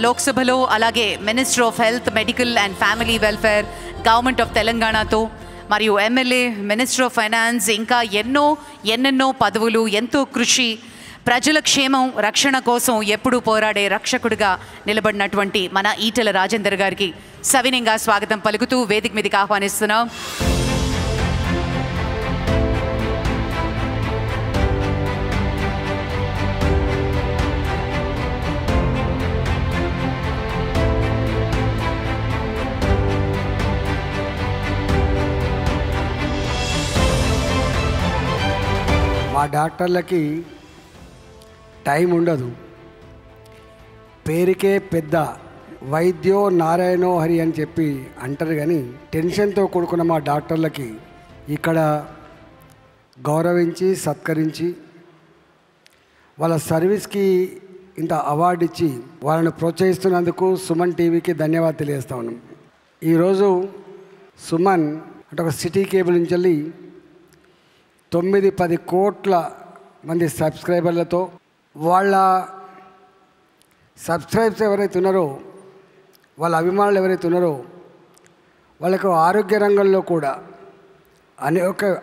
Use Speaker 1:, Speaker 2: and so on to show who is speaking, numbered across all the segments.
Speaker 1: లోక్సభలో అలాగే minister of health, medical and family welfare, government of తెలంగాణతో మరియు ఎమ్మెల్యే, మినిస్టర్ ఆఫ్ ఫైనాన్స్, ఇంకా ఎన్నెన్నో పదవులు, ఎంతో కృషి, ప్రజల క్షేమం రక్షణ కోసం ఎప్పుడూ పోరాడే రక్షకుడిగా నిలబడినటువంటి మన ఈటెల రాజేందర్ గారికి సవినయంగా స్వాగతం పలుకుతూ వేదిక మీదకి ఆహ్వానిస్తున్నాం.
Speaker 2: మా డాక్టర్లకి టైం ఉండదు. పేరుకే పెద్ద వైద్యో నారాయణో హరి అని చెప్పి అంటారు, కానీ టెన్షన్తో కూడుకున్న మా డాక్టర్లకి ఇక్కడ గౌరవించి సత్కరించి వాళ్ళ సర్వీస్కి ఇంత అవార్డు ఇచ్చి వాళ్ళని ప్రోత్సహిస్తున్నందుకు సుమన్ టీవీకి ధన్యవాదాలు తెలియజేస్తా ఉన్నాం. ఈరోజు సుమన్ అంటే ఒక సిటీ కేబుల్ నుంచి వెళ్ళి 9-10 కోట్ల మంది సబ్స్క్రైబర్లతో వాళ్ళ సబ్స్క్రైబ్స్ ఎవరైతే ఉన్నారో, వాళ్ళ అభిమానులు ఎవరైతే ఉన్నారో, వాళ్ళకు ఆరోగ్య రంగంలో కూడా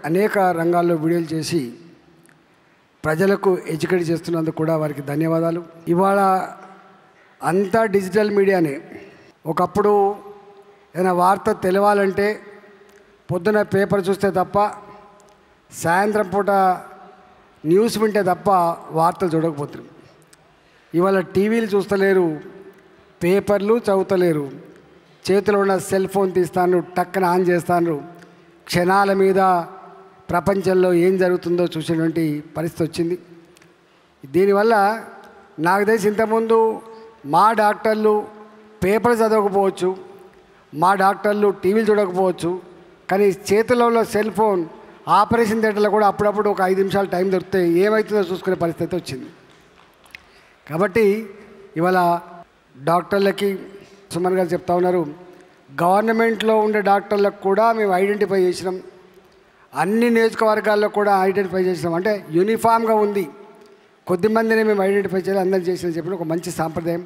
Speaker 2: అనేక రంగాల్లో వీడియోలు చేసి ప్రజలకు ఎడ్యుకేట్ చేస్తున్నందుకు కూడా వారికి ధన్యవాదాలు. ఇవాళ అంతా డిజిటల్ మీడియానే. ఒకప్పుడు ఏదైనా వార్త తెలవాలంటే పొద్దున పేపర్ చూస్తే తప్ప, సాయంత్రం పూట న్యూస్ వింటే తప్ప వార్తలు చూడకపోతున్నారు. ఇవాళ టీవీలు చూస్తలేరు, పేపర్లు చదువుతలేరు, చేతిలో ఉన్న సెల్ ఫోన్ తీస్తాను, టక్కన ఆన్ చేస్తాను, క్షణాల మీద ప్రపంచంలో ఏం జరుగుతుందో చూసేటువంటి పరిస్థితి వచ్చింది. దీనివల్ల నాకు తెలిసి ఇంతకుముందు మా డాక్టర్లు పేపర్ చదవకపోవచ్చు, మా డాక్టర్లు టీవీలు చూడకపోవచ్చు, కానీ చేతిలో ఉన్న సెల్ ఫోన్ ఆపరేషన్ థియేటర్లో కూడా అప్పుడప్పుడు ఒక 5 నిమిషాలు టైం దొరికితే ఏమవుతుందో చూసుకునే పరిస్థితి వచ్చింది. కాబట్టి ఇవాళ డాక్టర్లకి సుమన్ గారు చెప్తా ఉన్నారు, గవర్నమెంట్లో ఉండే డాక్టర్లకు కూడా మేము ఐడెంటిఫై చేసినాం, అన్ని నియోజకవర్గాల్లో కూడా ఐడెంటిఫై చేసినాం. అంటే యూనిఫామ్గా ఉంది, కొద్దిమందిని మేము ఐడెంటిఫై చేయాలి, అందరూ చేసిన చెప్పిన ఒక మంచి సాంప్రదాయం.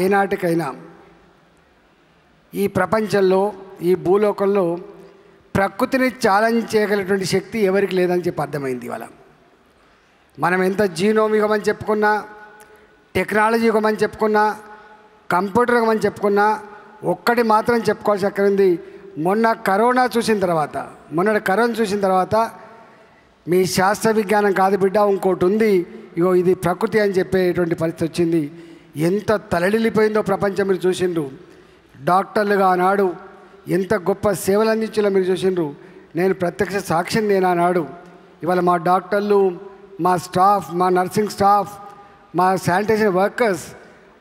Speaker 2: ఏనాటికైనా ఈ ప్రపంచంలో, ఈ భూలోకంలో ప్రకృతిని ఛాలెంజ్ చేయగలిగినటువంటి శక్తి ఎవరికి లేదని చెప్పి అర్థమైంది. ఇవాళ మనం ఎంత జీనోమ్ యుగమని చెప్పుకున్నా, టెక్నాలజీ యుగమని చెప్పుకున్నా, కంప్యూటర్ యుగమని చెప్పుకున్నా, ఒక్కటి మాత్రం చెప్పుకోవాల్సి అక్కడుంది. మొన్నటి కరోనా చూసిన తర్వాత మీ శాస్త్ర విజ్ఞానం కాదు బిడ్డ, ఇంకోటి ఉంది, ఇగో ఇది ప్రకృతి అని చెప్పేటువంటి పరిస్థితి వచ్చింది. ఎంత తలడిల్లిపోయిందో ప్రపంచం మీరు చూసిండ్రు. డాక్టర్లుగా ఆనాడు ఎంత గొప్ప సేవలు అందించాలో మీరు చూసిండ్రు. నేను ప్రత్యక్ష సాక్ష్యం నేను ఆనాడు. ఇవాళ మా డాక్టర్లు, మా స్టాఫ్, మా నర్సింగ్ స్టాఫ్, మా శానిటేషన్ వర్కర్స్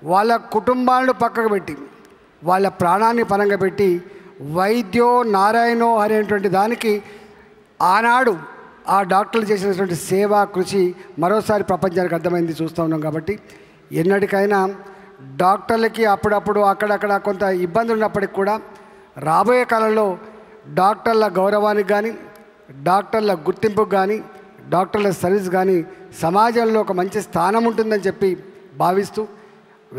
Speaker 2: వాళ్ళ కుటుంబాలను పక్కకు పెట్టి, వాళ్ళ ప్రాణాన్ని పరంగా పెట్టి వైద్యో నారాయణో అనేటువంటి దానికి ఆనాడు ఆ డాక్టర్లు చేసినటువంటి సేవా కృషి మరోసారి ప్రపంచానికి అర్థమైంది, చూస్తూ ఉన్నాం. కాబట్టి ఎన్నటికైనా డాక్టర్లకి అప్పుడప్పుడు అక్కడక్కడ కొంత ఇబ్బంది ఉన్నప్పటికి కూడా రాబోయే కాలంలో డాక్టర్ల గౌరవానికి కానీ, డాక్టర్ల గుర్తింపుకు కానీ, డాక్టర్ల సర్వీస్ కానీ సమాజంలో ఒక మంచి స్థానం ఉంటుందని చెప్పి భావిస్తూ,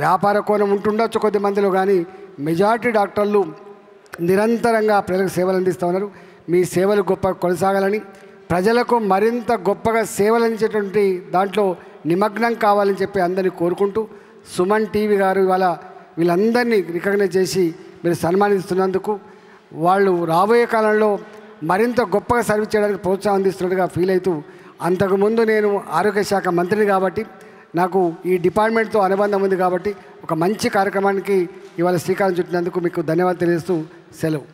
Speaker 2: వ్యాపార కోణం ఉంటుండొచ్చు కొద్ది మందిలో, కానీ మెజారిటీ డాక్టర్లు నిరంతరంగా ప్రజలకు సేవలు అందిస్తూ ఉన్నారు. మీ సేవలు గొప్ప కొనసాగాలని, ప్రజలకు మరింత గొప్పగా సేవలు అందించేటువంటి దాంట్లో నిమగ్నం కావాలని చెప్పి అందరినీ కోరుకుంటూ, సుమన్ టీవీ గారు ఇవాళ వీళ్ళందరినీ రికగ్నైజ్ చేసి మీరు సన్మానిస్తున్నందుకు, వాళ్ళు రాబోయే కాలంలో మరింత గొప్పగా సర్వీస్ చేయడానికి ప్రోత్సాహం అందిస్తున్నట్టుగా ఫీల్ అవుతూ, అంతకుముందు నేను ఆరోగ్య శాఖ మంత్రిని కాబట్టి నాకు ఈ డిపార్ట్మెంట్తో అనుబంధం ఉంది కాబట్టి ఒక మంచి కార్యక్రమానికి ఇవాళ శ్రీకారం చుట్టినందుకు మీకు ధన్యవాదాలు తెలియజేస్తూ సెలవు.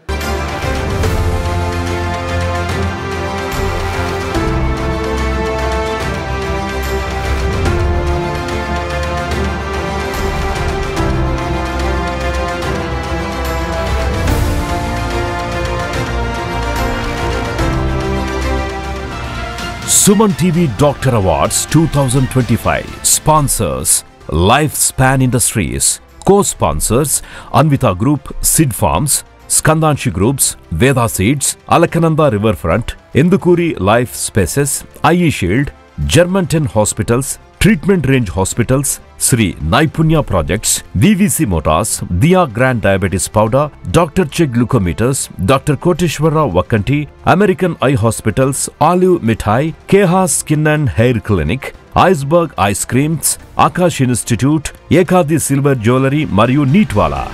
Speaker 3: Suman TV Doctor Awards 2025 sponsors Lifespan Industries, co-sponsors Anvita Group, Sid Farms, Skandanshi Groups, Veda Seeds, Alakananda Riverfront, Indukuri Life Spaces, IE Shield, Germantown Hospitals, treatment range hospitals, Sri Naipunya projects, VVC motors, Diya grand diabetes powder, doctor check glucometers, doctor Koteswararao Vakkanti, American eye hospitals, olive Mithai, Keha skin and hair clinic, iceberg ice creams, Aakash institute, Ekadi silver jewellery మరియు నీట్వాలా.